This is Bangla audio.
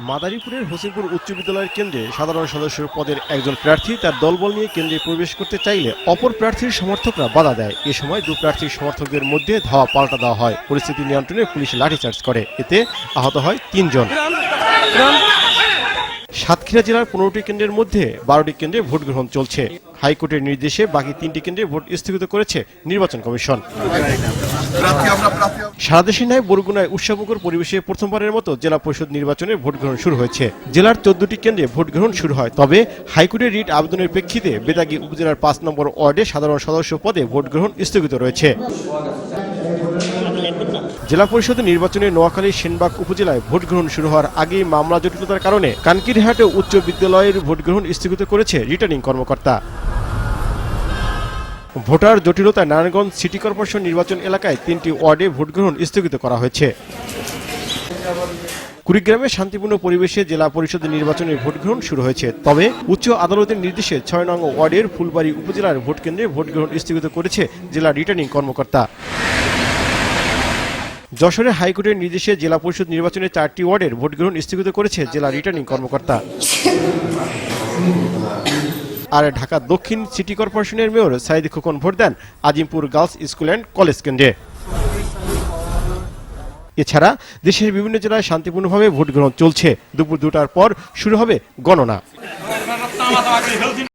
মাদারীপুরের হোসেনপুর উচ্চ বিদ্যালয়ের কেন্দ্রে সাধারণ সদস্য পদের একজন প্রার্থী তার দলবল নিয়ে কেন্দ্রে প্রবেশ করতে চাইলে অপর প্রার্থীর সমর্থকরা বাধা দেয়। এ সময় দুই প্রার্থীর সমর্থকদের মধ্যে ধাওয়া পাল্টা দেওয়া হয়। পরিস্থিতি নিয়ন্ত্রণে পুলিশ লাঠিচার্জ করে, এতে আহত হয় ৩ জন। সাতক্ষীরা জেলার ১৫টি কেন্দ্রের মধ্যে ১২টি কেন্দ্রে ভোট গ্রহণ চলছে। হাইকোর্টের নির্দেশে বাকি ৩টি কেন্দ্রে ভোট স্থগিত করেছে নির্বাচন কমিশন। সারা দেশে ন্যায় বরগুনায় উৎসবমুখর পরিবেশে প্রথমবারের মতো জেলা পরিষদ নির্বাচনে ভোট গ্রহণ শুরু হয়েছে। জেলার ১৪টি কেন্দ্রে ভোট গ্রহণ শুরু হয়, তবে হাইকোর্টের রিট আবেদনের প্রেক্ষিতে বেতাগী উপজেলার ৫ নম্বর ওয়ার্ডে সাধারণ সদস্য পদে ভোট গ্রহণ স্থগিত রয়েছে। জেলা পরিষদের নির্বাচনে নোয়াখালী সেনবাগ উপজেলায় ভোট গ্রহণ শুরু হওয়ার আগেই মামলা জটিলতার কারণে কানকিরহাটে উচ্চ বিদ্যালয়ের ভোট গ্রহণ স্থগিত করেছে রিটার্নিং কর্মকর্তা। ভোটার জটিলতায় নারায়ণগঞ্জ সিটি কর্পোরেশন নির্বাচন এলাকায় ৩টি ওয়ার্ডে ভোট গ্রহণ স্থগিত করা হয়েছে। কুড়িগ্রামে শান্তিপূর্ণ পরিবেশে জেলা পরিষদের নির্বাচনে ভোট গ্রহণ শুরু হয়েছে, তবে উচ্চ আদালতের নির্দেশে ৬ নং ওয়ার্ডের ফুলবাড়ী উপজেলার ভোট কেন্দ্রে ভোট গ্রহণ স্থগিত করেছে জেলা রিটার্নিং কর্মকর্তা। যশোরে হাইকোর্টের নির্দেশে জেলা পরিষদ নির্বাচনে ৪টি ওয়ার্ডের ভোট গ্রহণ স্থগিত করেছে জেলা রিটার্নিং কর্মকর্তা। আর ঢাকা দক্ষিণ সিটি কর্পোরেশনের মেয়র সাইদ খোকন ভোট দেন Azimpur girls school and college কেন্দ্রে। এছাড়া দেশের বিভিন্ন জেলায় শান্তিপূর্ণভাবে ভোট গ্রহণ চলছে। দুপুর ২টার পর শুরু হবে গণনা।